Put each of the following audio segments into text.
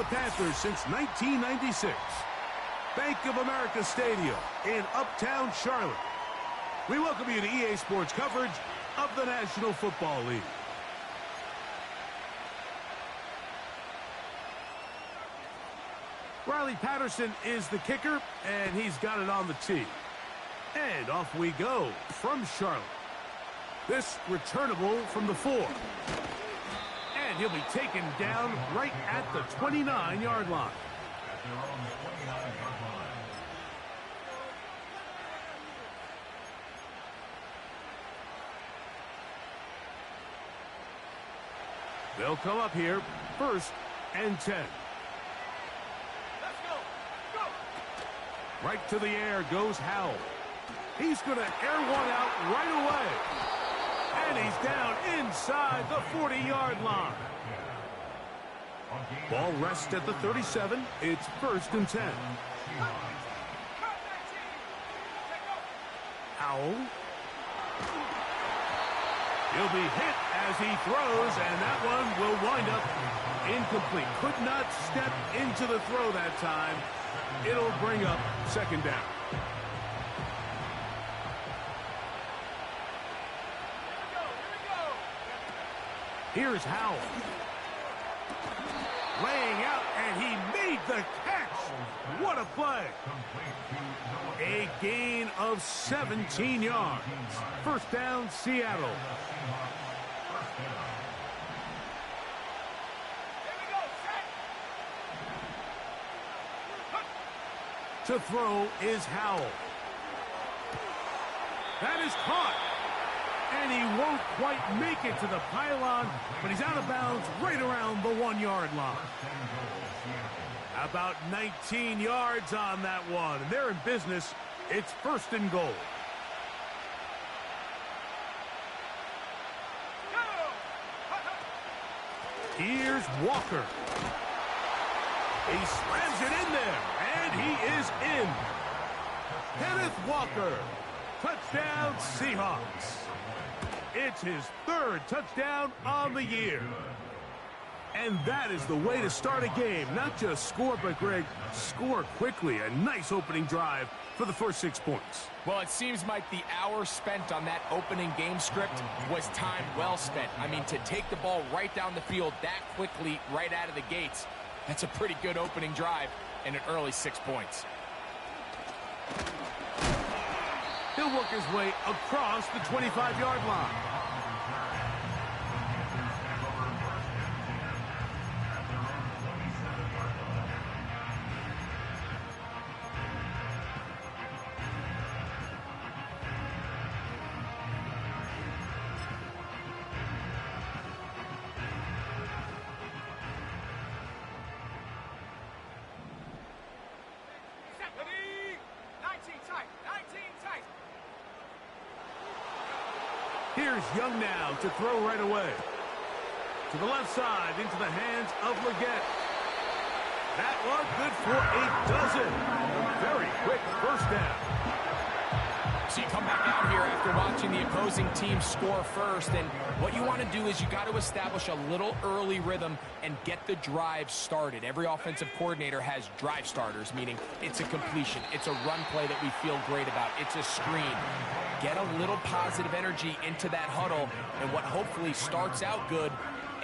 the Panthers since 1996. Bank of America Stadium in Uptown Charlotte. We welcome you to EA Sports coverage of the National Football League. Riley Patterson is the kicker, and he's got it on the tee. And off we go from Charlotte. This returnable from the 4. And he'll be taken down right at the 29-yard line. They'll come up here, 1st and 10. Right to the air goes Howell. He's going to air one out right away. And he's down inside the 40-yard line. Ball rests at the 37. It's 1st and 10. Howell. He'll be hit as he throws, and that one will wind up incomplete. Could not step into the throw that time. It'll bring up 2nd down. Here's Howell. Laying out, and he made the catch. What a play. A gain of 17 yards. 1st down, Seattle. To throw is Howell. That is caught. And he won't quite make it to the pylon, but he's out of bounds right around the 1-yard line. About 19 yards on that one. And they're in business. It's 1st and goal. Here's Walker. He slams it in there, and he is in. Kenneth Walker. Touchdown, Seahawks. It's his 3rd touchdown on the year. And that is the way to start a game. Not just score, but, Greg, score quickly. A nice opening drive for the first 6 points. Well, it seems like the hour spent on that opening game script was time well spent. I mean, to take the ball right down the field that quickly right out of the gates, that's a pretty good opening drive and an early 6 points. He'll work his way across the 25-yard line. Here's Young now to throw right away. To the left side, into the hands of Leggett. That one good for a dozen. Very quick 1st down. So you come back out here after watching the opposing team score first, and what you want to do is you got to establish a little early rhythm and get the drive started. Every offensive coordinator has drive starters, meaning it's a completion, it's a run play that we feel great about, it's a screen. Get a little positive energy into that huddle, and what hopefully starts out good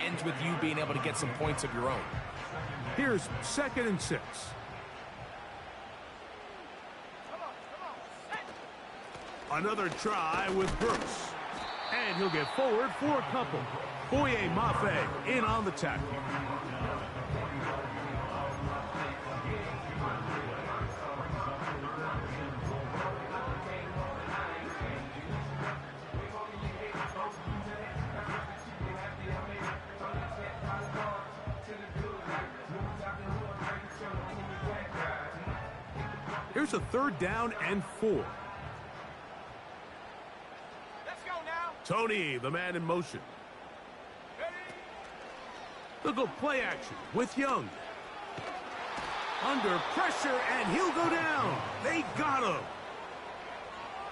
ends with you being able to get some points of your own. Here's 2nd and 6. Another try with Brooks. And he'll get forward for a couple. Boye Mafe in on the tackle. Here's a 3rd down and 4. Let's go now. Tony, the man in motion. They'll go play action with Young. Under pressure, and he'll go down. They got him.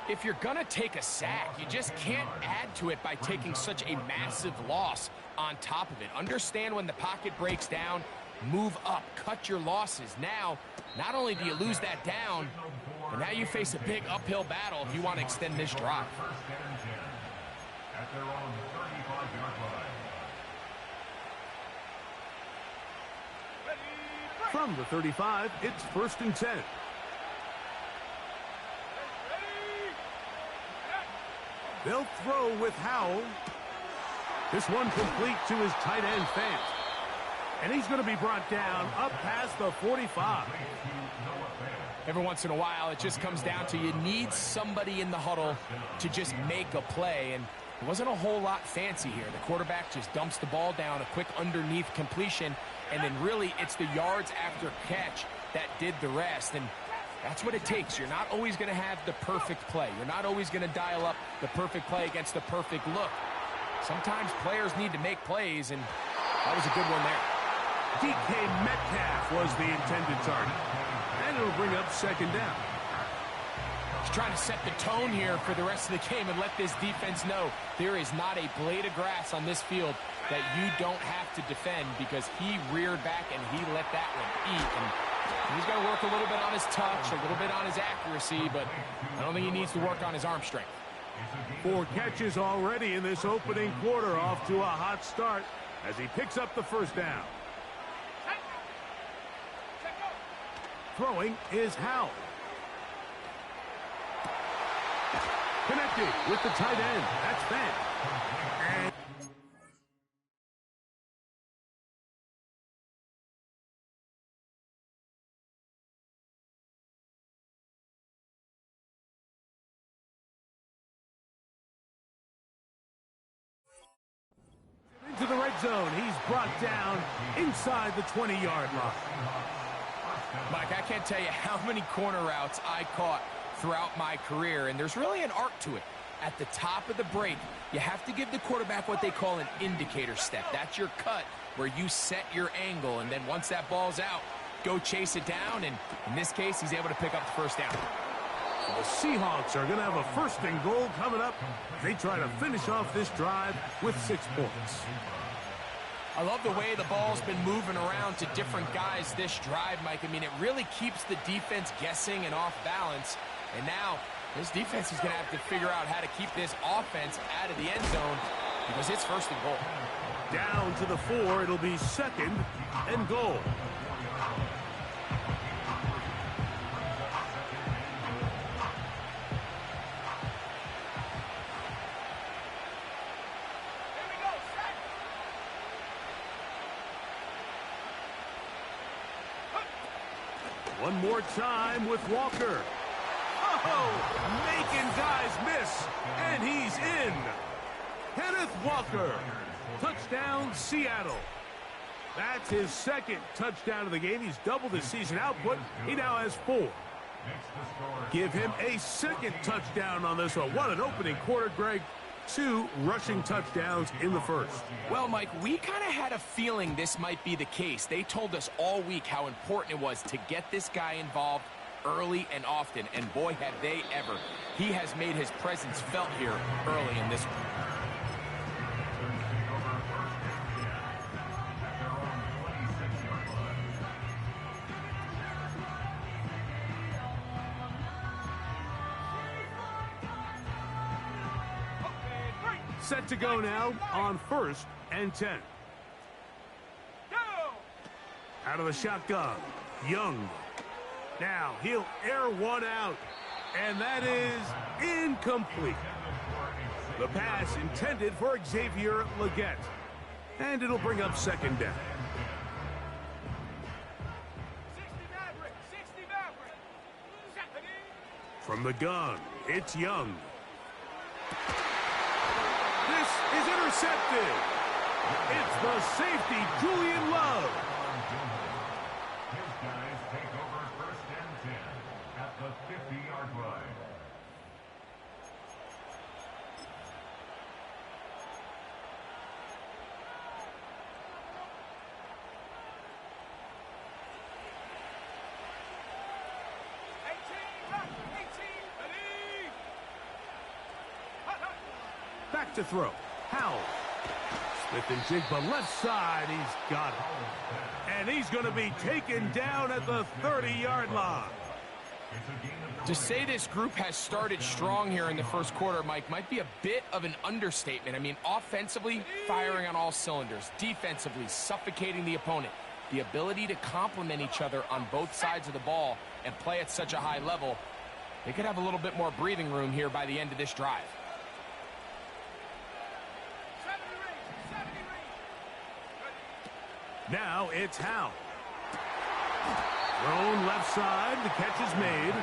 If you're going to take a sack, you just can't add to it by taking such a massive loss on top of it. Understand when the pocket breaks down, move up, cut your losses. Now, not only do you lose that down, but now you face a big uphill battle if you want to extend this drive. At their own 35-yard line. From the 35, it's 1st and 10. They'll throw with Howell. This one complete to his tight end, Fant. And he's going to be brought down up past the 45. Every once in a while, it just comes down to you need somebody in the huddle to just make a play. And it wasn't a whole lot fancy here. The quarterback just dumps the ball down, a quick underneath completion, and then really it's the yards after catch that did the rest. And that's what it takes. You're not always going to have the perfect play. You're not always going to dial up the perfect play against the perfect look. Sometimes players need to make plays, and that was a good one there. DK Metcalf was the intended target. And it'll bring up 2nd down. He's trying to set the tone here for the rest of the game and let this defense know there is not a blade of grass on this field that you don't have to defend, because he reared back and he let that one eat. And he's got to work a little bit on his touch, a little bit on his accuracy, but I don't think he needs to work on his arm strength. 4 catches already in this opening quarter, off to a hot start as he picks up the 1st down. Throwing is Howell. Connected with the tight end. That's Fant. And into the red zone. He's brought down inside the 20-yard line. Mike, I can't tell you how many corner routes I caught throughout my career, and there's really an art to it. At the top of the break, you have to give the quarterback what they call an indicator step. That's your cut where you set your angle, and then once that ball's out, go chase it down, and in this case, he's able to pick up the 1st down. The Seahawks are going to have a 1st and goal coming up. They try to finish off this drive with 6 points. I love the way the ball's been moving around to different guys this drive, Mike. I mean, it really keeps the defense guessing and off balance. And now, this defense is going to have to figure out how to keep this offense out of the end zone, because it's 1st and goal. Down to the 4, it'll be 2nd and goal. One more time with Walker. Oh, making guys miss, and he's in. Kenneth Walker, touchdown Seattle. That's his 2nd touchdown of the game. He's doubled his season output. He now has 4. Give him a 2nd touchdown on this one. What an opening quarter, Greg. 2 rushing touchdowns in the 1st. Well, Mike, we kind of had a feeling this might be the case. They told us all week how important it was to get this guy involved early and often, and boy, have they ever. He has made his presence felt here early in this one. Set to go now on 1st and 10. Out of the shotgun, Young. Now he'll air one out, and that is incomplete. The pass intended for Xavier Legette, and it'll bring up 2nd down. 60 Maverick. From the gun, it's Young. This is intercepted. It's the safety, Julian Love. His guys take over 1st and 10 at the 50-yard line. Back to throw. Howell Smith and Jigba left side. He's got it. And he's going to be taken down at the 30-yard line. To say this group has started strong here in the first quarter, Mike, might be a bit of an understatement. I mean, offensively, firing on all cylinders. Defensively, suffocating the opponent. The ability to complement each other on both sides of the ball and play at such a high level, they could have a little bit more breathing room here by the end of this drive. Now it's Howe. Thrown left side. The catch is made.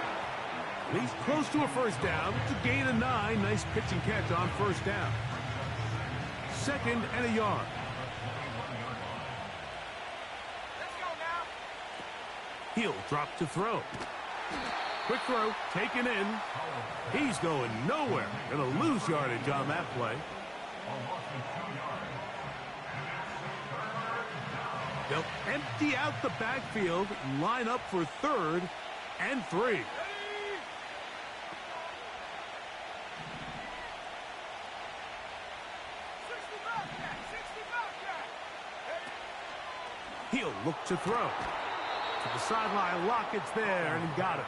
He's close to a first down. It's a gain of 9. Nice pitch and catch on first down. 2nd and a yard. Let's go now. He'll drop to throw. Quick throw, taken in. He's going nowhere. Going to lose yardage on that play. They'll empty out the backfield, line up for 3rd and 3. He'll look to throw. To the sideline, Lockett's there, and he got it.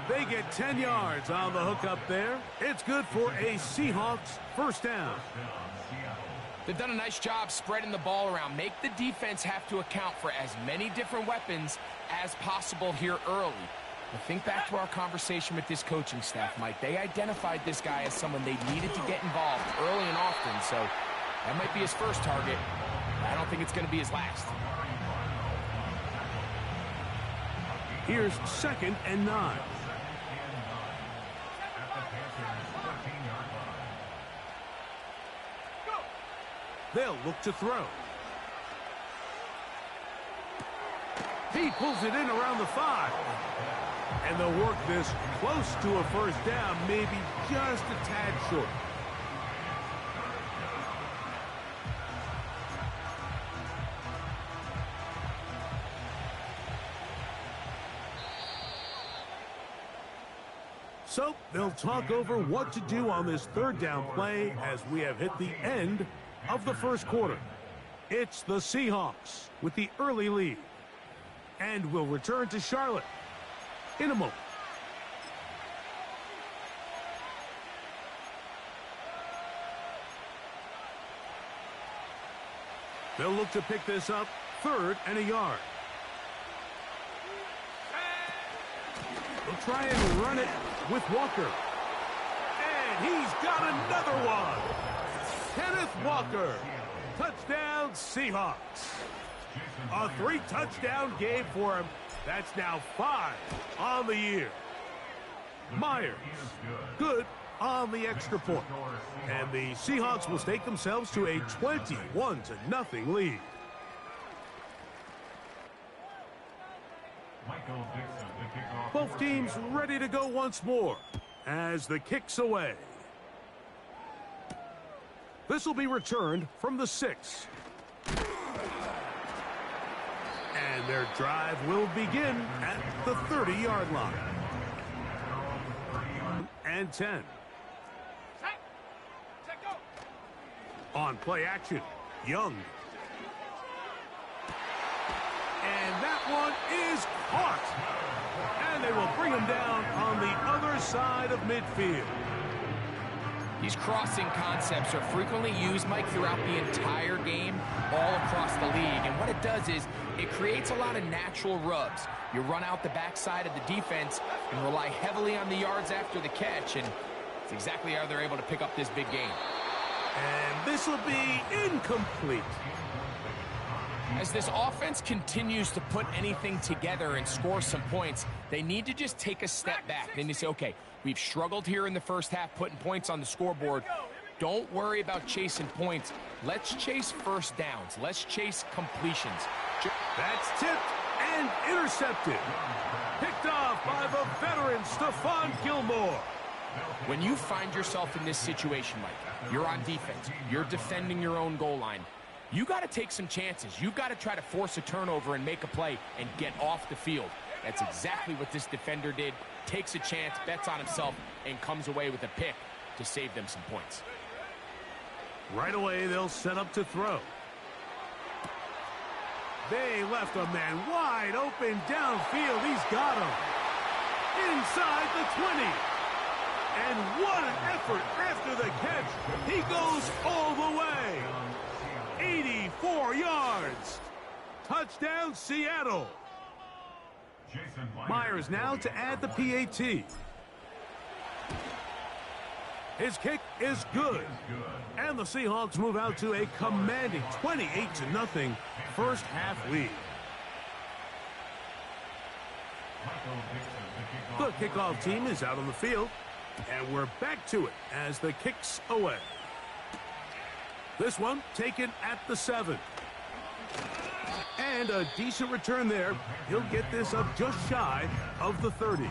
They get 10 yards on the hook up there. It's good for a Seahawks first down. They've done a nice job spreading the ball around. Make the defense have to account for as many different weapons as possible here early. But think back to our conversation with this coaching staff, Mike. They identified this guy as someone they needed to get involved early and often, so that might be his first target. I don't think it's going to be his last. Here's 2nd and 9. They'll look to throw. He pulls it in around the 5. And they'll work this close to a first down, maybe just a tad short. So they'll talk over what to do on this 3rd down play as we have hit the end of the first quarter. It's the Seahawks with the early lead. And we'll return to Charlotte in a moment. They'll look to pick this up, 3rd and a yard. They'll try and run it with Walker. And he's got another one. Kenneth Walker. Touchdown, Seahawks. A 3-touchdown game for him. That's now 5 on the year. Myers, good on the extra point. And the Seahawks will stake themselves to a 21-0 lead. Both teams ready to go once more as the kick's away. This will be returned from the 6. And their drive will begin at the 30-yard line. And 10. On play action, Young. And that one is caught. And they will bring him down on the other side of midfield. These crossing concepts are frequently used, Mike, throughout the entire game, all across the league. And what it does is it creates a lot of natural rubs. You run out the backside of the defense and rely heavily on the yards after the catch. And it's exactly how they're able to pick up this big game. And this will be incomplete. As this offense continues to put anything together and score some points, they need to just take a step back. Then you say, okay, we've struggled here in the first half putting points on the scoreboard. Don't worry about chasing points. Let's chase first downs. Let's chase completions. That's tipped and intercepted. Picked off by the veteran Stephon Gilmore. When you find yourself in this situation, Mike, you're on defense. You're defending your own goal line. You got to take some chances. You've got to try to force a turnover and make a play and get off the field. That's exactly what this defender did. Takes a chance, bets on himself, and comes away with a pick to save them some points. Right away, they'll set up to throw. They left a man wide open downfield. He's got him. Inside the 20. And what an effort after the catch. He goes all the way. 84 yards. Touchdown, Seattle. Myers now to add the PAT. His kick is good. And the Seahawks move out to a commanding 28-0 first half lead. The kickoff team is out on the field. And we're back to it as the kick's away. This one taken at the 7. And a decent return there. He'll get this up just shy of the 30.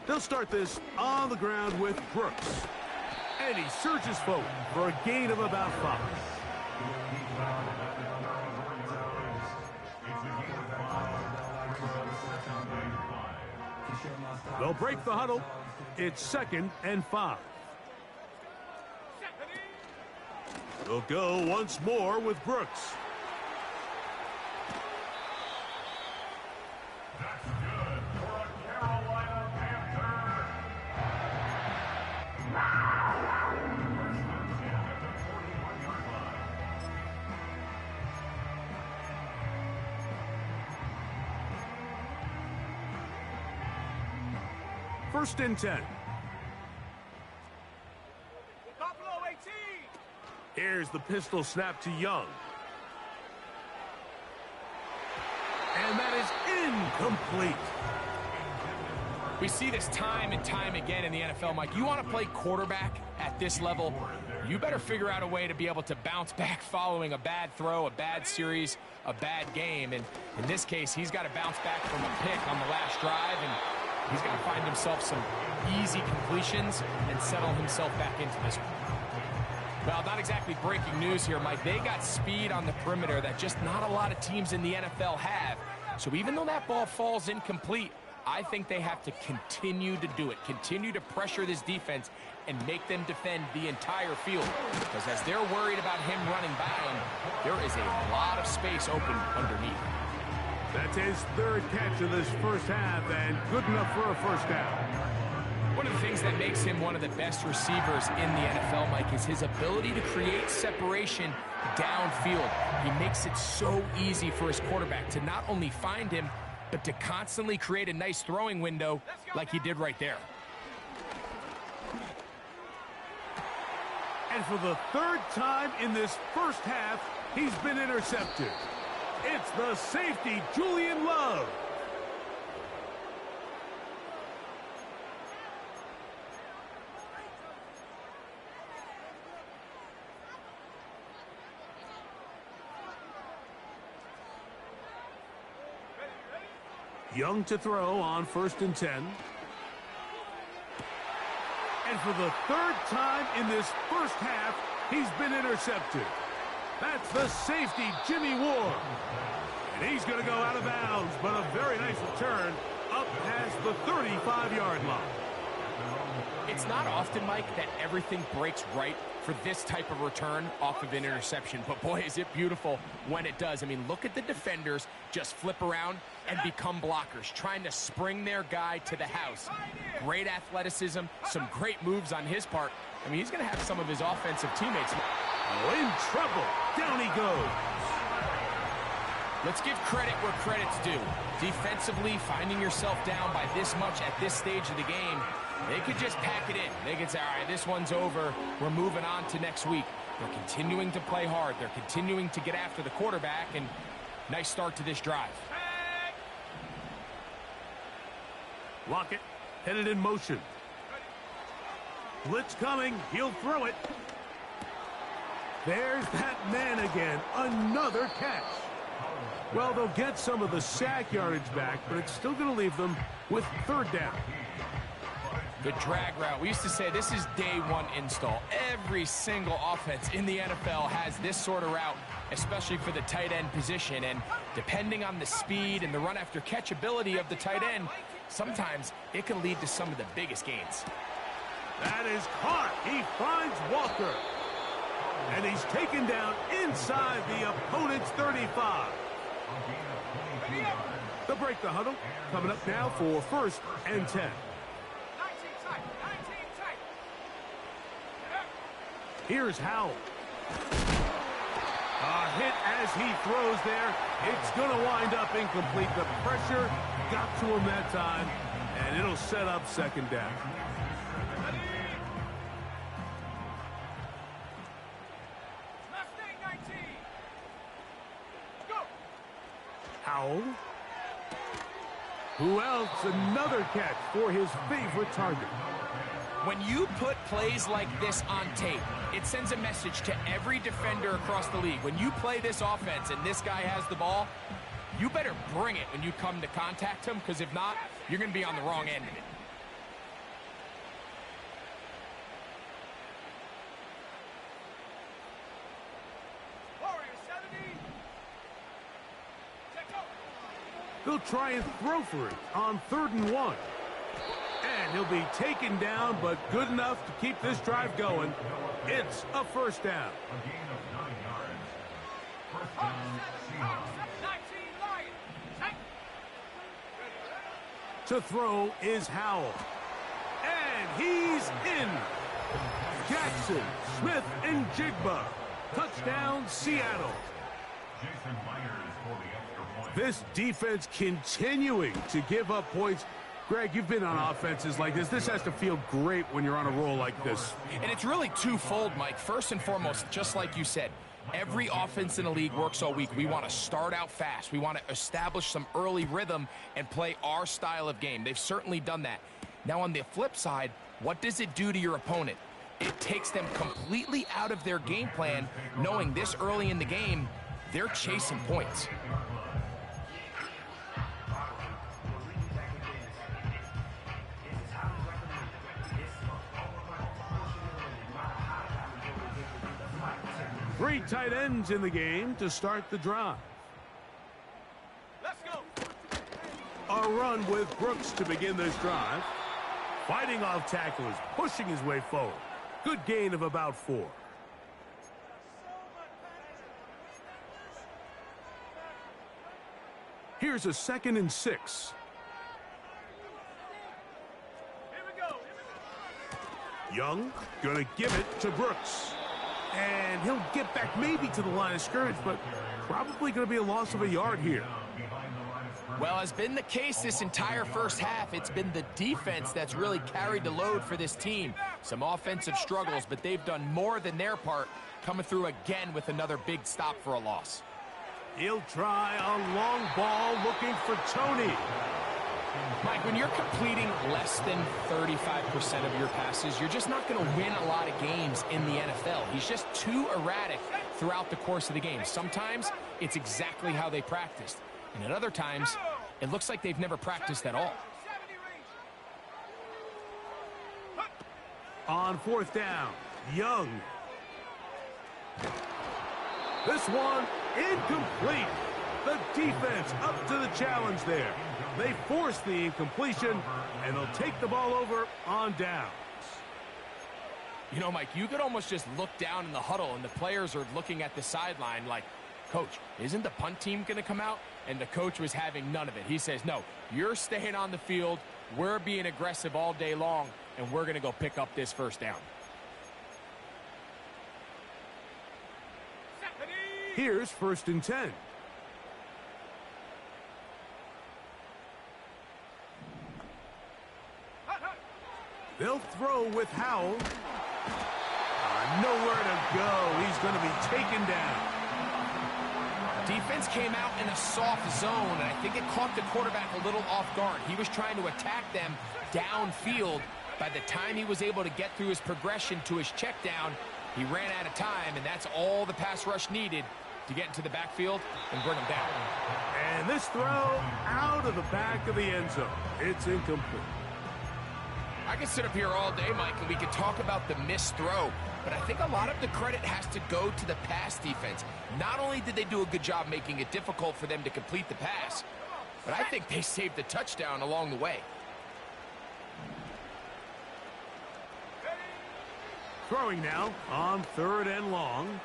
They'll start this on the ground with Brooks. And he surges forward for a gain of about 5. They'll break the huddle. It's 2nd and 5. They'll go once more with Brooks. First and 10. Buffalo 18. Here's the pistol snap to Young. And that is incomplete. We see this time and time again in the NFL, Mike. You want to play quarterback at this level, you better figure out a way to be able to bounce back following a bad throw, a bad series, a bad game. And in this case, he's got to bounce back from a pick on the last drive, and he's got to find himself some easy completions and settle himself back into this one. Well, not exactly breaking news here, Mike. They got speed on the perimeter that just not a lot of teams in the NFL have. So even though that ball falls incomplete, I think they have to continue to do it, continue to pressure this defense and make them defend the entire field. Because as they're worried about him running by them, there is a lot of space open underneath. That's his 3rd catch of this first half, and good enough for a first down. One of the things that makes him one of the best receivers in the NFL, Mike, is his ability to create separation downfield. He makes it so easy for his quarterback to not only find him, but to constantly create a nice throwing window like he did right there. And for the 3rd time in this first half, he's been intercepted. It's the safety, Julian Love. Young to throw on 1st and 10. And for the 3rd time in this first half, he's been intercepted. That's the safety, Jimmy Ward. And he's going to go out of bounds, but a very nice return up past the 35-yard line. It's not often, Mike, that everything breaks right for this type of return off of an interception. But, boy, is it beautiful when it does. I mean, look at the defenders just flip around and become blockers, trying to spring their guy to the house. Great athleticism, some great moves on his part. I mean, he's going to have some of his offensive teammates. Oh, in trouble. Down he goes. Let's give credit where credit's due. Defensively, finding yourself down by this much at this stage of the game, they could just pack it in. They could say, all right, this one's over. We're moving on to next week. They're continuing to play hard. They're continuing to get after the quarterback, and nice start to this drive. Lockett headed in motion. Blitz coming. He'll throw it. There's that man again. Another catch. Well, they'll get some of the sack yardage back, but it's still going to leave them with third down. Good drag route. We used to say this is day one install. Every single offense in the NFL has this sort of route, especially for the tight end position. And depending on the speed and the run after catch ability of the tight end, sometimes it can lead to some of the biggest gains. That is caught. He finds Walker. And he's taken down inside the opponent's 35. They'll break the huddle. Coming up now for 1st and 10. Here's Howell. A hit as he throws there. It's going to wind up incomplete. The pressure got to him that time, and it'll set up second down. Howell. Who else? Another catch for his favorite target. When you put plays like this on tape, it sends a message to every defender across the league. When you play this offense and this guy has the ball, you better bring it when you come to contact him, because if not, you're going to be on the wrong end of it. They'll try and throw for it on 3rd and 1. And he'll be taken down, but good enough to keep this drive going. It's a 1st down. A gain of 9 yards. 1st down, Seahawks. To throw is Howell. And he's in. Jackson, Smith, and Jigba. Touchdown, Seattle. Jason Myers for the extra point. This defense continuing to give up points. Greg, you've been on offenses like this. This has to feel great when you're on a roll like this. And it's really twofold, Mike. First and foremost, just like you said, every offense in the league works all week. We want to start out fast. We want to establish some early rhythm and play our style of game. They've certainly done that. Now, on the flip side, what does it do to your opponent? It takes them completely out of their game plan, knowing this early in the game, they're chasing points. Three tight ends in the game to start the drive. Let's go. A run with Brooks to begin this drive. Fighting off tacklers, pushing his way forward. Good gain of about 4. Here's a 2nd and 6. Here we go. Young gonna give it to Brooks. And he'll get back maybe to the line of scrimmage, but probably going to be a loss of a yard here. Well, has been the case this entire first half. It's been the defense that's really carried the load for this team. Some offensive struggles, but they've done more than their part, coming through again with another big stop for a loss. He'll try a long ball looking for Tony. Mike, when you're completing less than 35% of your passes, you're just not going to win a lot of games in the NFL. He's just too erratic throughout the course of the game. Sometimes it's exactly how they practiced. And at other times, it looks like they've never practiced at all. On 4th down, Young. This one incomplete. The defense up to the challenge there. They force the incompletion, and they'll take the ball over on downs. You know, Mike, you could almost just look down in the huddle, and the players are looking at the sideline like, Coach, isn't the punt team going to come out? And the coach was having none of it. He says, no, you're staying on the field. We're being aggressive all day long, and we're going to go pick up this 1st down. Here's 1st and 10. They'll throw with Howell. Nowhere to go. He's going to be taken down. Defense came out in a soft zone, and I think it caught the quarterback a little off guard. He was trying to attack them downfield. By the time he was able to get through his progression to his check down, He ran out of time, and that's all the pass rush needed to get into the backfield and bring him down. And this throw out of the back of the end zone. It's incomplete. I could sit up here all day, Mike, and we could talk about the missed throw, but I think a lot of the credit has to go to the pass defense. Not only did they do a good job making it difficult for them to complete the pass, but I think they saved the touchdown along the way. Throwing now on 3rd and long.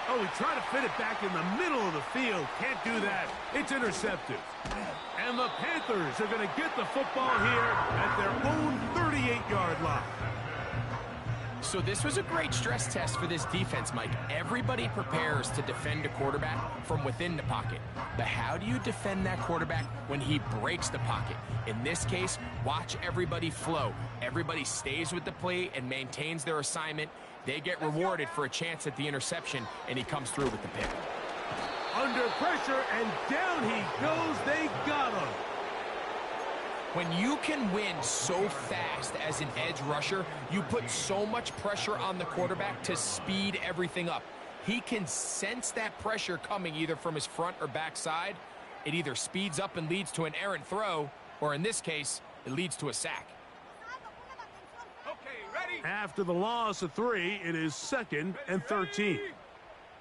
Oh, he tried to fit it back in the middle of the field. Can't do that. It's intercepted. And the Panthers are going to get the football here at their own 38-yard line. So this was a great stress test for this defense, Mike. Everybody prepares to defend a quarterback from within the pocket. But how do you defend that quarterback when he breaks the pocket? In this case, watch everybody flow. Everybody stays with the play and maintains their assignment. They get rewarded for a chance at the interception, and he comes through with the pick. Under pressure, and down he goes. They got him. When you can win so fast as an edge rusher, you put so much pressure on the quarterback to speed everything up. He can sense that pressure coming either from his front or back side. It either speeds up and leads to an errant throw, or in this case, it leads to a sack. Okay, ready? After the loss of 3, it is 2nd and 13.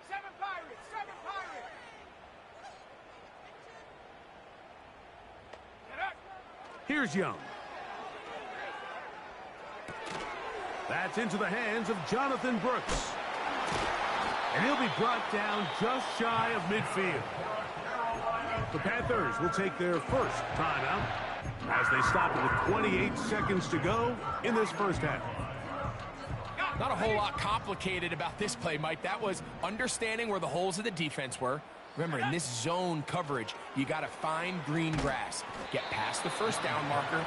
7 Pirates, 7 Pirates. Get up. Here's Young. That's into the hands of Jonathan Brooks. And he'll be brought down just shy of midfield. The Panthers will take their first timeout as they stop it with 28 seconds to go in this first half. Not a whole lot complicated about this play, Mike. That was understanding where the holes of the defense were. Remember, in this zone coverage, you got to find green grass. Get past the first down marker,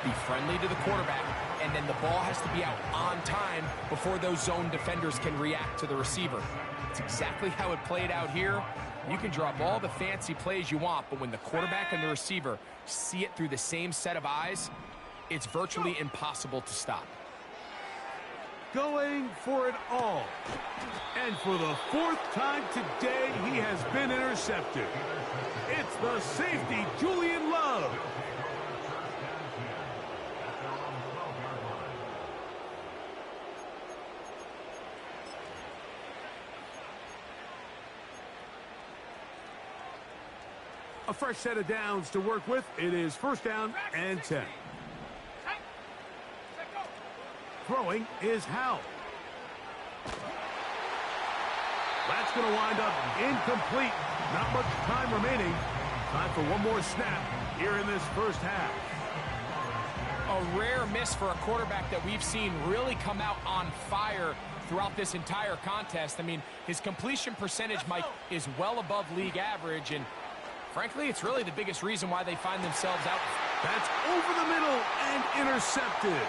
be friendly to the quarterback, and then the ball has to be out on time before those zone defenders can react to the receiver. It's exactly how it played out here. You can drop all the fancy plays you want, but when the quarterback and the receiver see it through the same set of eyes, it's virtually impossible to stop. Going for it all. And for the 4th time today, he has been intercepted. It's the safety, Julian Love. A fresh set of downs to work with. It is 1st down and 10. Throwing is Howell. That's going to wind up incomplete. Not much time remaining. Time for one more snap here in this first half. A rare miss for a quarterback that we've seen really come out on fire throughout this entire contest. I mean, his completion percentage, Mike, is well above league average, and frankly, it's really the biggest reason why they find themselves out. That's over the middle and intercepted.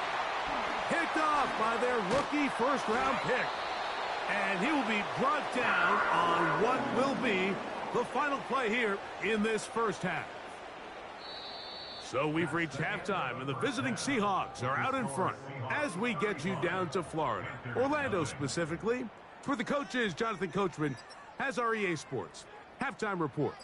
Picked off by their rookie first-round pick. And he will be brought down on what will be the final play here in this first half. So we've reached halftime, and the visiting Seahawks are out in front as we get you down to Florida, Orlando specifically, where the coach is Jonathan Coachman has our EA Sports halftime report.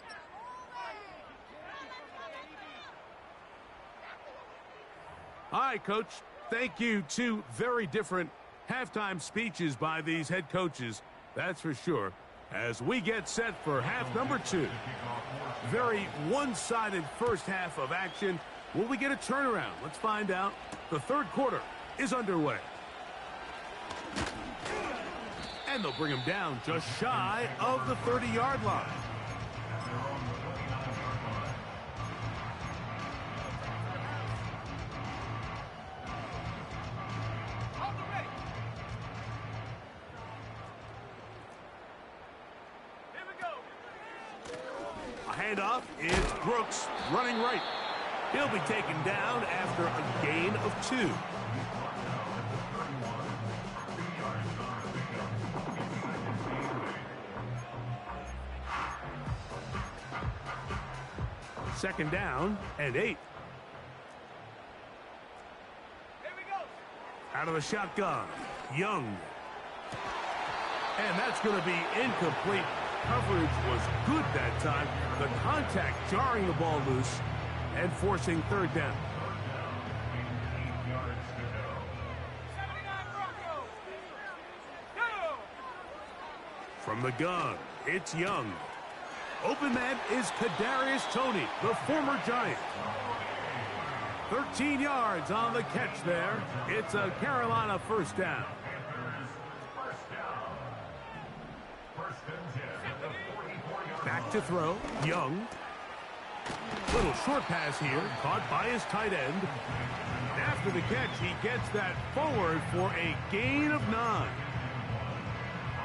All right, Coach. Thank you. 2 very different halftime speeches by these head coaches, that's for sure, as we get set for half number 2. Very one-sided first half of action. Will we get a turnaround? Let's find out. The 3rd quarter is underway. And they'll bring him down just shy of the 30-yard line. Handoff is Brooks running right. He'll be taken down after a gain of 2. Second down and 8. Here we go. Out of the shotgun, Young. And that's going to be incomplete. Coverage was good that time. The contact jarring the ball loose and forcing third down. 8 yards to go. 79 Broncos. Go! From the gun, it's Young. Open man is Kadarius Toney, the former Giant. 13 yards on the catch there. It's a Carolina first down. Panthers, first down. First and 10 at the 44-yard Back to throw, Young. Little short pass here, caught by his tight end. After the catch, he gets that forward for a gain of 9.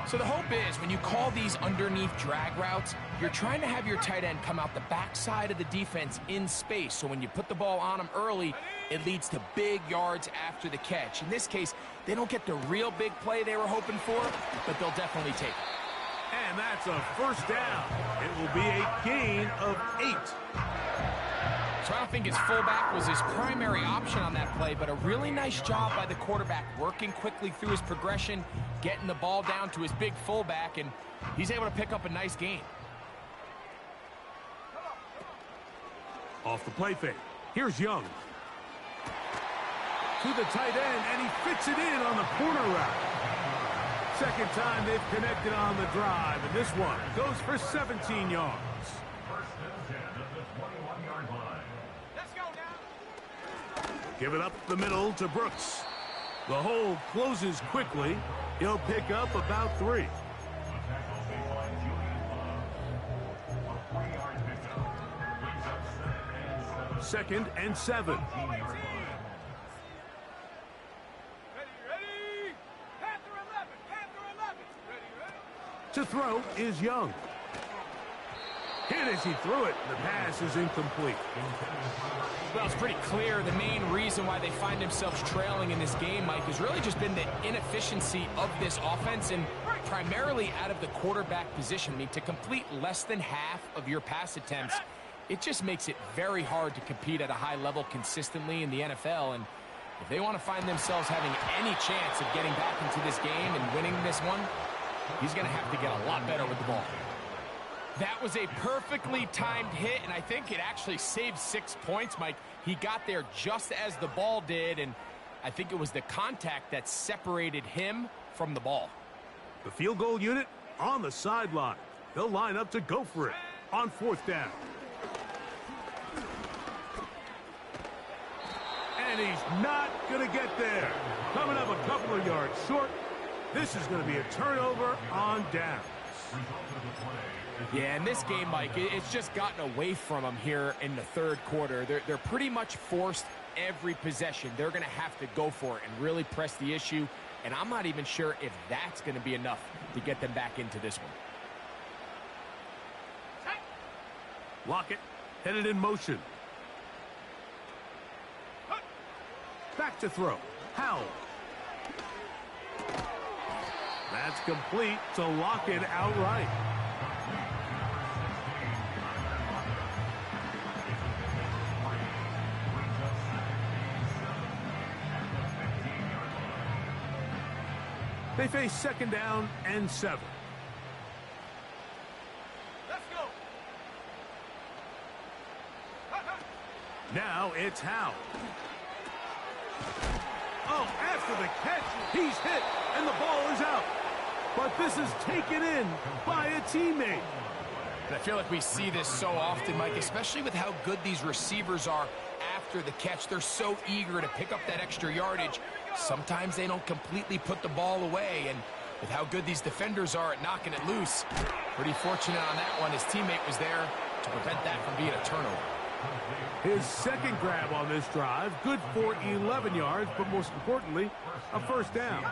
So the hope is when you call these underneath drag routes, you're trying to have your tight end come out the backside of the defense in space. So when you put the ball on him early, it leads to big yards after the catch. In this case, they don't get the real big play they were hoping for, but they'll definitely take it. And that's a first down. It will be a gain of 8. So I don't think his fullback was his primary option on that play, but a really nice job by the quarterback working quickly through his progression, getting the ball down to his big fullback, and he's able to pick up a nice gain. Off the play fake. Here's Young. To the tight end, and he fits it in on the corner route. Second time they've connected on the drive, and this one goes for 17 yards. First and 10 at the 21-yard line. Let's go now. Give it up the middle to Brooks. The hole closes quickly. He'll pick up about 3. A tackle made by Julian Love. A 3-yard pickup. Brings up 2nd and 7. 17-yard line. Ready? Panther 11. Panther 11. Ready? To throw is Young. Hit as he threw it. The pass is incomplete. Well, it's pretty clear the main reason why they find themselves trailing in this game, Mike, has really just been the inefficiency of this offense and primarily out of the quarterback position. I mean, to complete less than half of your pass attempts, it just makes it very hard to compete at a high level consistently in the NFL. And if they want to find themselves having any chance of getting back into this game and winning this one, he's going to have to get a lot better with the ball. That was a perfectly timed hit, and I think it actually saved 6 points, Mike. He got there just as the ball did, and I think it was the contact that separated him from the ball. The field goal unit on the sideline. They'll line up to go for it on 4th down. And he's not going to get there. Coming up a couple of yards short. This is going to be a turnover on downs. Yeah, in this game, Mike, it's just gotten away from them here in the third quarter. They're pretty much forced every possession. They're going to have to go for it and really press the issue, and I'm not even sure if that's going to be enough to get them back into this one. Lockett headed in motion. Back to throw. Howell. That's complete to Lockett outright. They face 2nd down and 7. Let's go. Now it's Howell. Oh, after the catch, he's hit, and the ball is out. But this is taken in by a teammate. And I feel like we see this so often, Mike, especially with how good these receivers are after the catch. They're so eager to pick up that extra yardage. Sometimes they don't completely put the ball away, and with how good these defenders are at knocking it loose, pretty fortunate on that one. His teammate was there to prevent that from being a turnover. His 2nd grab on this drive, good for 11 yards, but most importantly, a first down.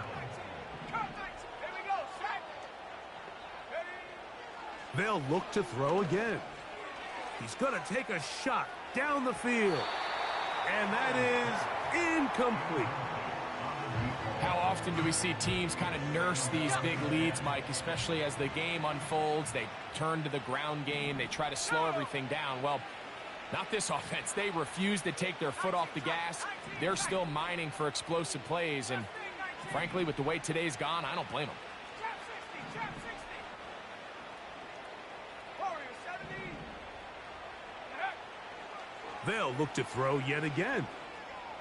Contact. Here we go. Set. Ready? They'll look to throw again. He's going to take a shot down the field, and that is incomplete. How often do we see teams kind of nurse these big leads, Mike, especially as the game unfolds? They turn to the ground game. They try to slow everything down. Well, Not this offense. They refuse to take their foot off the gas. They're still mining for explosive plays, and frankly, with the way today's gone, I don't blame them. Trap 60, trap 60. Warrior 70. They'll look to throw yet again.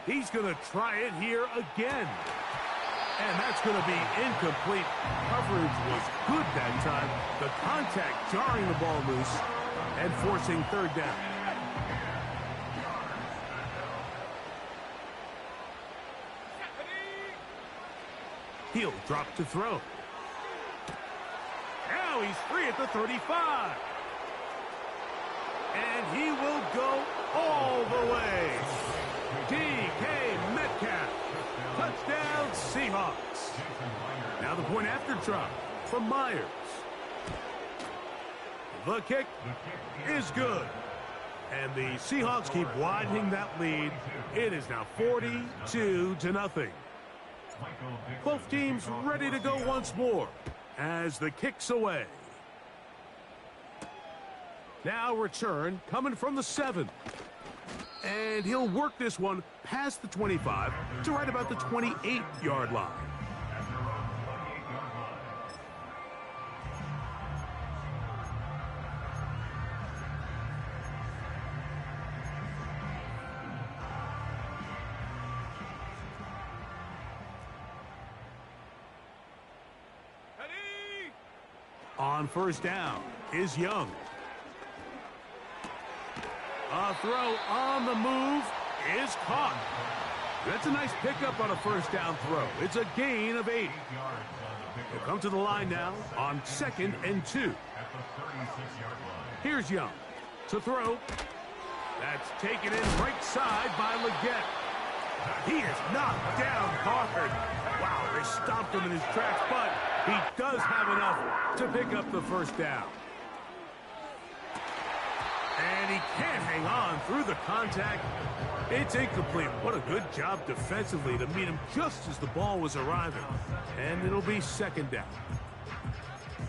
He's going to try it here again. And that's going to be incomplete. Coverage was good that time. The contact jarring the ball loose and forcing third down. He'll drop to throw. Now he's free at the 35. And he will go all the way. DK Metcalf. Touchdown, Seahawks. Now the point after drop from Myers. The kick is good. And the Seahawks keep widening that lead. It is now 42-0. Both teams ready to go once more as the kick's away. Now return coming from the 7. And he'll work this one past the 25 to right about the 28-yard line. On first down is Young. A throw on the move is caught. That's a nice pickup on a first down throw. It's a gain of 8. He'll come to the line now on 2nd and 2. Here's Young to throw. That's taken in right side by Leggett. He is knocked down hard. Wow, they stopped him in his tracks, but he does have enough to pick up the first down. And he can't hang on through the contact. It's incomplete. What a good job defensively to meet him just as the ball was arriving. And it'll be 2nd down.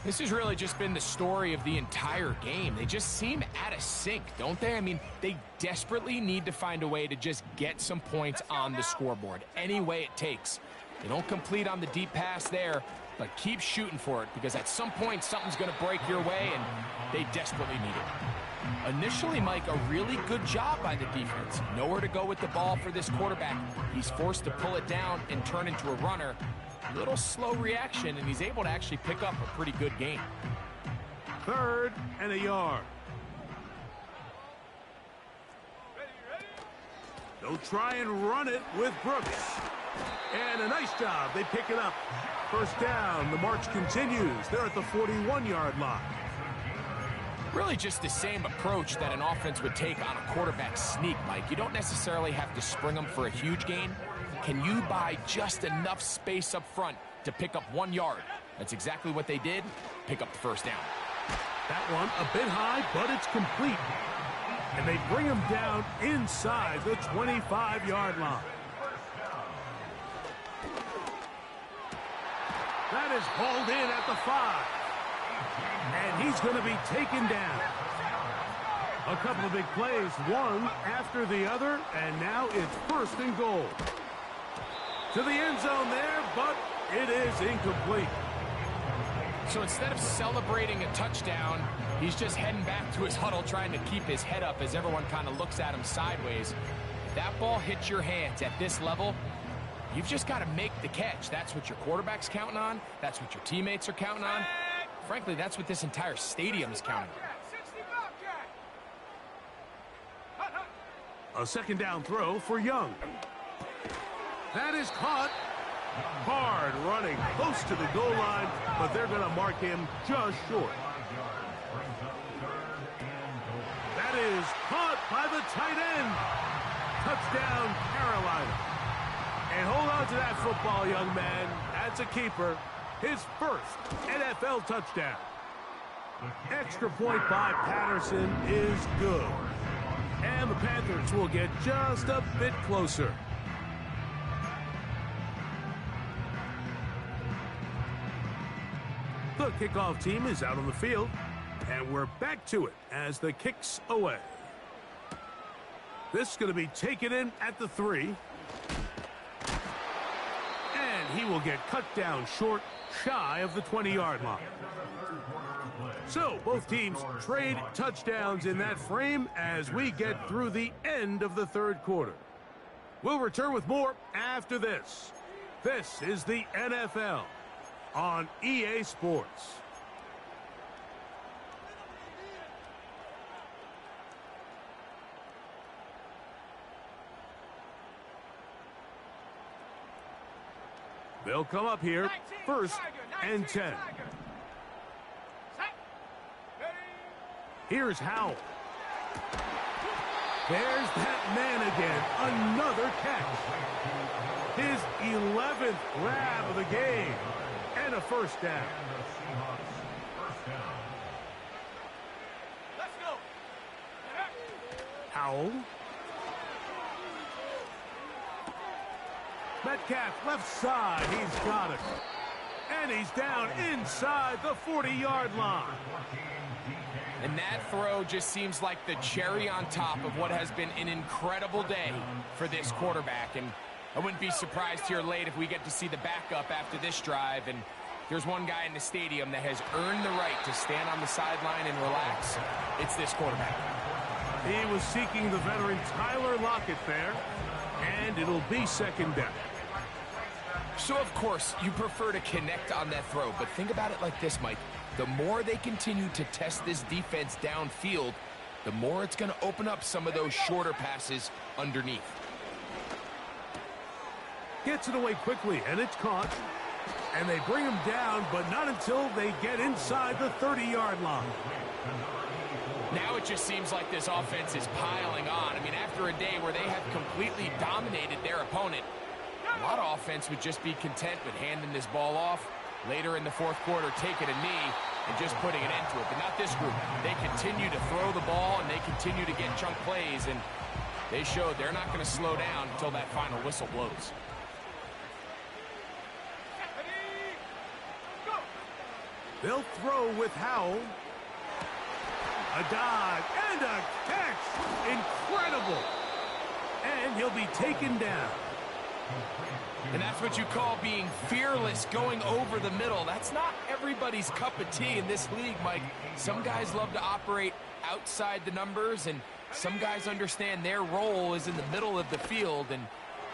This has really just been the story of the entire game. They just seem out of sync, don't they? I mean, they desperately need to find a way to just get some points on the scoreboard, any way it takes. They don't complete on the deep pass there, but keep shooting for it, because at some point something's going to break your way, and they desperately need it. Initially, Mike, a really good job by the defense. Nowhere to go with the ball for this quarterback. He's forced to pull it down and turn into a runner. Little slow reaction, and he's able to actually pick up a pretty good gain. 3rd and a yard. They'll try and run it with Brooks. And a nice job. They pick it up. First down. The march continues. They're at the 41-yard line. Really just the same approach that an offense would take on a quarterback sneak, Mike. You don't necessarily have to spring them for a huge gain. Can you buy just enough space up front to pick up 1 yard? That's exactly what they did. Pick up the first down. That one a bit high, but it's complete. And they bring him down inside the 25-yard line. That is hauled in at the 5. And he's going to be taken down. A couple of big plays, one after the other, and now it's 1st and goal. To the end zone there, but it is incomplete. So instead of celebrating a touchdown, he's just heading back to his huddle trying to keep his head up as everyone kind of looks at him sideways. If that ball hits your hands at this level, you've just got to make the catch. That's what your quarterback's counting on. That's what your teammates are counting on. Frankly, that's what this entire stadium is counting on. A 2nd down throw for Young. That is caught. Hard running close to the goal line, but they're going to mark him just short. That is caught by the tight end. Touchdown, Carolina. And hold on to that football, young man. That's a keeper. His 1st NFL touchdown. Extra point by Patterson is good. And the Panthers will get just a bit closer. The kickoff team is out on the field, and we're back to it as the kick's away. This is going to be taken in at the 3. And he will get cut down short, shy of the 20-yard line. So both teams trade touchdowns in that frame as we get through the end of the third quarter. We'll return with more after this. This is the NFL on EA Sports. They'll come up here, first and 10. Here's Howell. There's that man again, another catch. His 11th grab of the game, and a first down. Let's go. Howell. Metcalf left side, he's got it. And he's down inside the 40-yard line. And that throw just seems like the cherry on top of what has been an incredible day for this quarterback. And I wouldn't be surprised here late if we get to see the backup after this drive. And there's one guy in the stadium that has earned the right to stand on the sideline and relax. It's this quarterback. He was seeking the veteran Tyler Lockett there. And it'll be second down. So, of course, you prefer to connect on that throw. But think about it like this, Mike. The more they continue to test this defense downfield, the more it's going to open up some of those shorter passes underneath. Gets it away quickly, and it's caught. And they bring him down, but not until they get inside the 30-yard line. Now it just seems like this offense is piling on. I mean, after a day where they have completely dominated their opponent, a lot of offense would just be content with handing this ball off. Later in the fourth quarter, taking a knee and just putting an end to it. But not this group. They continue to throw the ball, and they continue to get chunk plays, and they showed they're not going to slow down until that final whistle blows. They'll throw with Howell. A dive and a catch. Incredible. And he'll be taken down. And that's what you call being fearless, going over the middle. That's not everybody's cup of tea in this league, Mike. Some guys love to operate outside the numbers, and some guys understand their role is in the middle of the field. And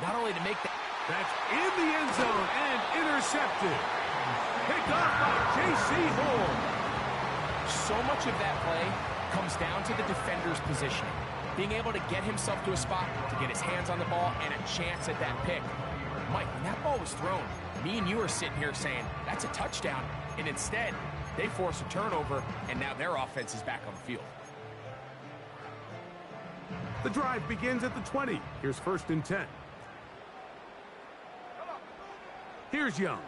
not only to make that... That's in the end zone and intercepted. Picked off by J.C. Hall. So much of that play comes down to the defender's positioning. Being able to get himself to a spot, to get his hands on the ball, and a chance at that pick. Mike, when that ball was thrown, me and you are sitting here saying, that's a touchdown. And instead, they force a turnover, and now their offense is back on the field. The drive begins at the 20. Here's first and 10. Here's Young.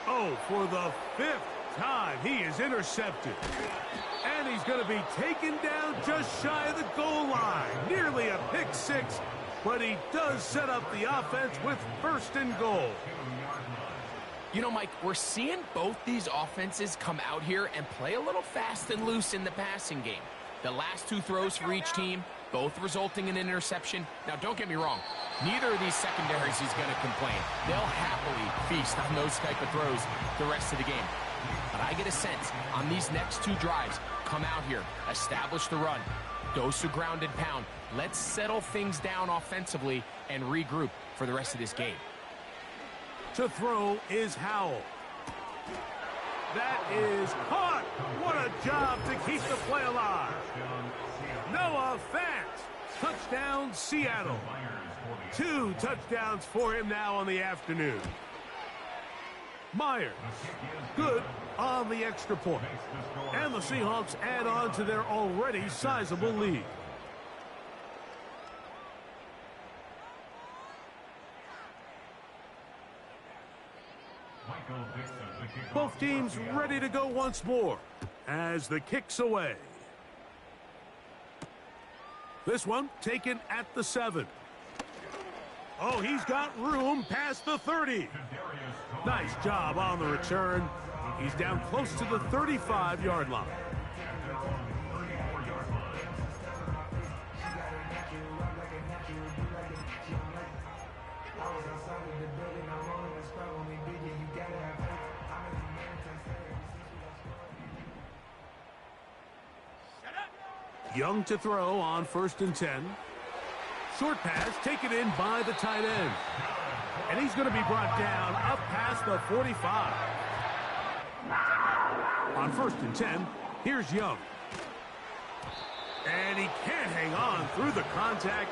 Oh, for the 5th time, he is intercepted. And he's going to be taken down just shy of the goal line. Nearly a pick six, but he does set up the offense with first and goal. You know, Mike, we're seeing both these offenses come out here and play a little fast and loose in the passing game. The last two throws for each team, both resulting in an interception. Now, don't get me wrong. Neither of these secondaries is going to complain. They'll happily feast on those type of throws the rest of the game. But I get a sense on these next two drives, come out here, establish the run, dose of ground and pound. Let's settle things down offensively and regroup for the rest of this game. To throw is Howell. That is caught. What a job to keep the play alive. Noah Fant. Touchdown, Seattle. 2 touchdowns for him now on the afternoon. Myers, good on the extra point. And the Seahawks add on to their already sizable lead. Both teams ready to go once more as the kick's away. This one taken at the 7. Oh, he's got room past the 30. Nice job on the return. He's down close to the 35-yard line. Young to throw on 1st and 10. Short pass taken in by the tight end. And he's going to be brought down up past the 45. On 1st and 10, here's Young. And he can't hang on through the contact.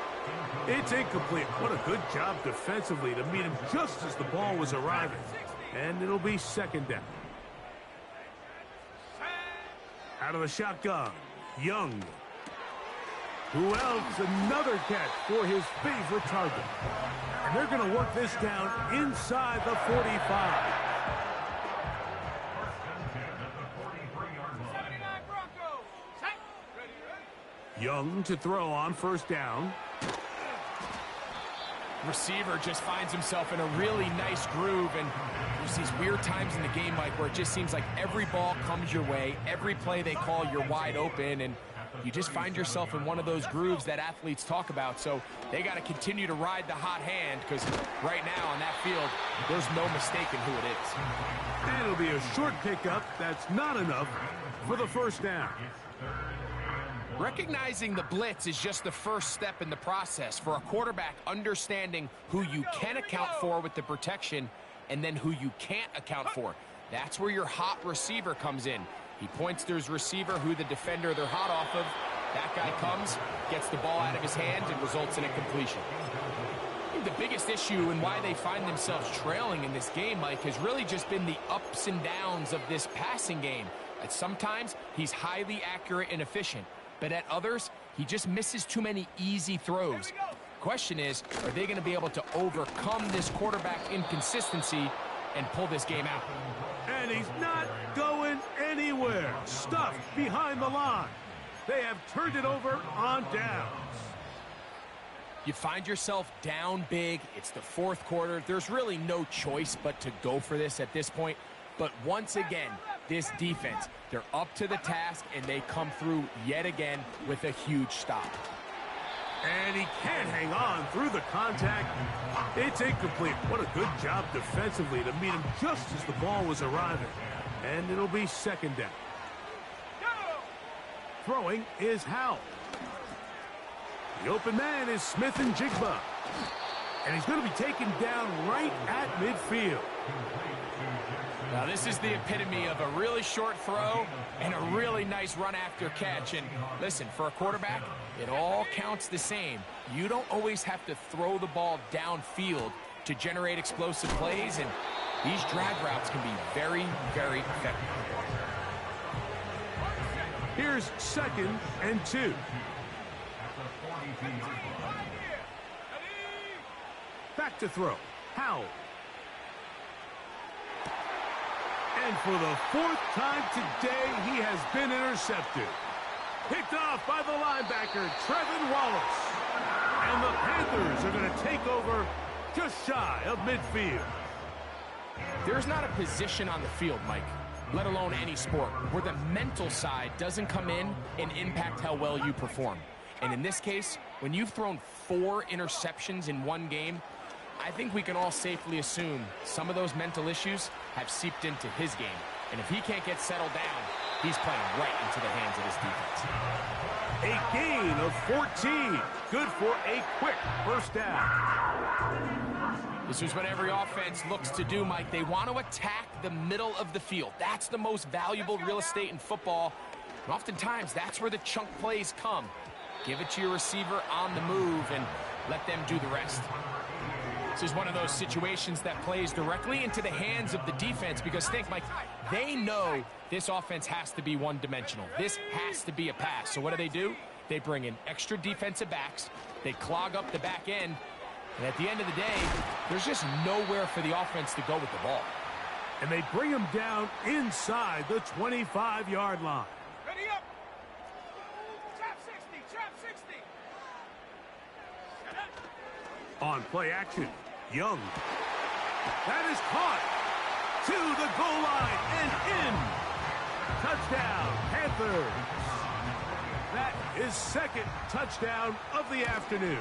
It's incomplete. What a good job defensively to meet him just as the ball was arriving. And it'll be 2nd down. Out of the shotgun, Young. Who else? Another catch for his favorite target. And they're going to work this down inside the 45. Young to throw on 1st down. Receiver just finds himself in a really nice groove, and there's these weird times in the game, Mike, where it just seems like every ball comes your way, every play they call, you're wide open, and you just find yourself in one of those grooves that athletes talk about. So they got to continue to ride the hot hand, because right now on that field, there's no mistaking who it is. And it'll be a short pickup. That's not enough for the 1st down. Recognizing the blitz is just the first step in the process for a quarterback, understanding who you can account for with the protection and then who you can't account for. That's where your hot receiver comes in. He points to his receiver, who the defender they're hot off of. That guy comes, gets the ball out of his hand, and results in a completion. I think the biggest issue and why they find themselves trailing in this game, Mike, has really just been the ups and downs of this passing game. At sometimes, he's highly accurate and efficient. But at others, he just misses too many easy throws. Question is, are they going to be able to overcome this quarterback inconsistency and pull this game out? And he's not going anywhere. Stuffed behind the line. They have turned it over on downs. You find yourself down big. It's the 4th quarter. There's really no choice but to go for this at this point. But once again, this defense, they're up to the task, and they come through yet again with a huge stop. And he can't hang on through the contact. It's incomplete. What a good job defensively to meet him just as the ball was arriving. And it'll be 2nd down. Throwing is Howell. The open man is Smith and Jigba. And he's going to be taken down right at midfield. Now, this is the epitome of a really short throw and a really nice run after catch. And listen, for a quarterback, it all counts the same. You don't always have to throw the ball downfield to generate explosive plays, and these drag routes can be very, very effective. Here's 2nd and 2. Back to throw. Howell. And for the 4th time today, he has been intercepted. Picked off by the linebacker, Trevin Wallace. And the Panthers are going to take over just shy of midfield. There's not a position on the field, Mike, let alone any sport, where the mental side doesn't come in and impact how well you perform. And in this case, when you've thrown 4 interceptions in one game, I think we can all safely assume some of those mental issues have seeped into his game. And if he can't get settled down, he's playing right into the hands of his defense. A gain of 14. Good for a quick 1st down. This is what every offense looks to do, Mike. They want to attack the middle of the field. That's the most valuable real estate in football. And oftentimes, that's where the chunk plays come. Give it to your receiver on the move and let them do the rest. This is one of those situations that plays directly into the hands of the defense, because think, Mike, they know this offense has to be one-dimensional. This has to be a pass. So what do? They bring in extra defensive backs. They clog up the back end. And at the end of the day, there's just nowhere for the offense to go with the ball. And they bring him down inside the 25-yard line. Ready up. Trap 60, trap 60. On play action, Young. That is caught to the goal line and in. Touchdown, Panthers. That is 2nd touchdown of the afternoon.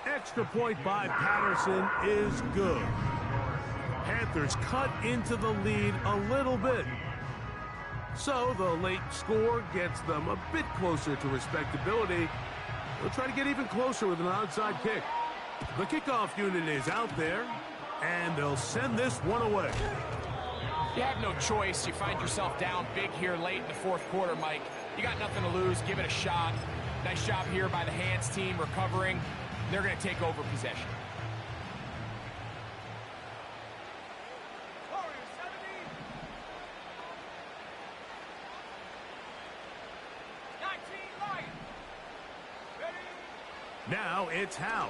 Extra point by Patterson is good. Panthers cut into the lead a little bit. So the late score gets them a bit closer to respectability. They'll try to get even closer with an onside kick. The kickoff unit is out there, and they'll send this one away. You have no choice. You find yourself down big here late in the fourth quarter, Mike. You got nothing to lose. Give it a shot. Nice job here by the hands team recovering. They're going to take over possession. Now it's Howe.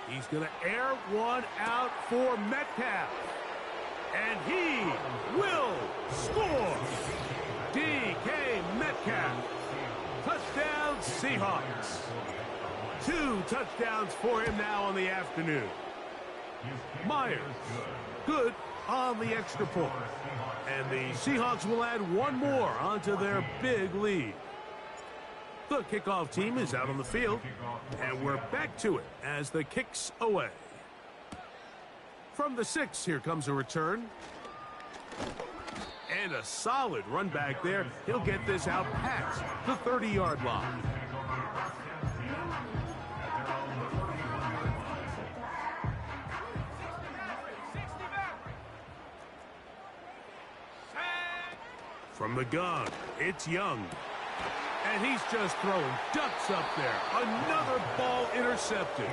He's going to air one out for Metcalf. And he will score. DK Metcalf. Touchdown Seahawks. 2 touchdowns for him now on the afternoon. Myers, good on the extra point. And the Seahawks will add one more onto their big lead. The kickoff team is out on the field, and we're back to it as the kick's away. From the 6, here comes a return. And a solid run back there. He'll get this out past the 30-yard line. From the gun, it's Young. And he's just throwing ducks up there. Another ball intercepted.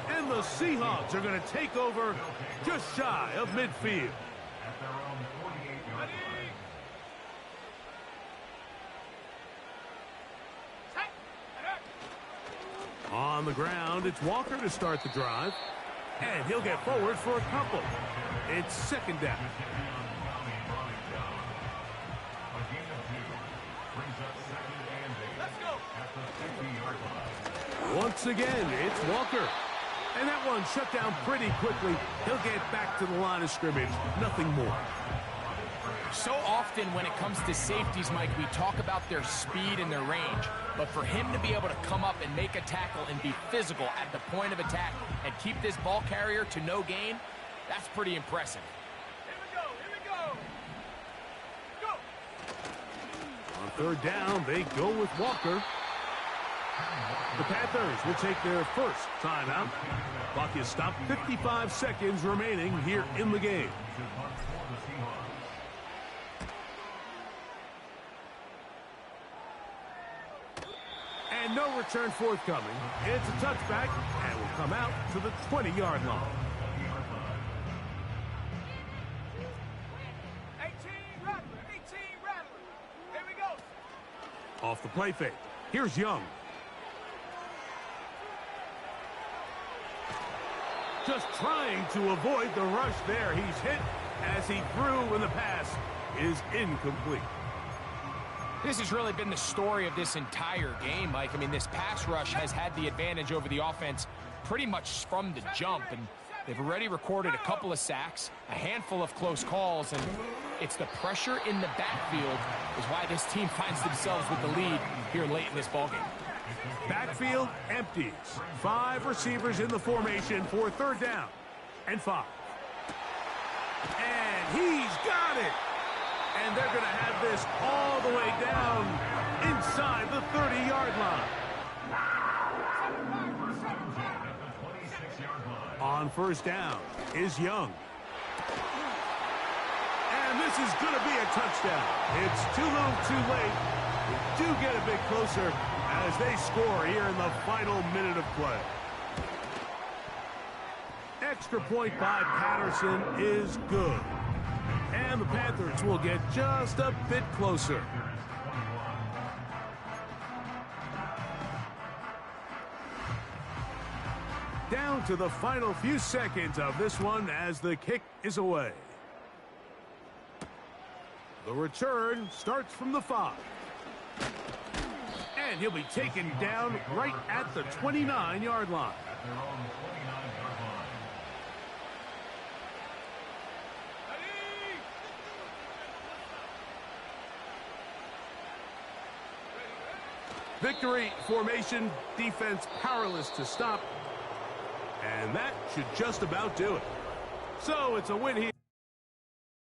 And the Seahawks are going to take over just shy of midfield. On the ground, it's Walker to start the drive. And he'll get forward for a couple. It's second down. Once again, it's Walker. And that one shut down pretty quickly. He'll get back to the line of scrimmage. Nothing more. So often when it comes to safeties, Mike, we talk about their speed and their range. But for him to be able to come up and make a tackle and be physical at the point of attack and keep this ball carrier to no gain, that's pretty impressive. Here we go. Go. On third down, they go with Walker. The Panthers will take their first timeout. Clock is stopped. 55 seconds remaining here in the game. And no return forthcoming. It's a touchback and will come out to the 20-yard line. 18 Rattler. Here we go. Off the play fake. Here's Young. Just trying to avoid the rush there. He's hit as he threw when the pass is incomplete. This has really been the story of this entire game, Mike. I mean, this pass rush has had the advantage over the offense pretty much from the jump, and they've already recorded a couple of sacks, a handful of close calls, and it's the pressure in the backfield is why this team finds themselves with the lead here late in this ballgame. Backfield empties. 5 receivers in the formation for third down and 5. And he's got it. And they're going to have this all the way down inside the 30-yard line. On first down is Young. And this is going to be a touchdown. It's too little too late. They do get a bit closer as they score here in the final minute of play. Extra point by Patterson is good. And the Panthers will get just a bit closer. Down to the final few seconds of this one as the kick is away. The return starts from the 5. And he'll be taken down right at the 29-yard line. Victory formation, defense powerless to stop. And that should just about do it. So it's a win here.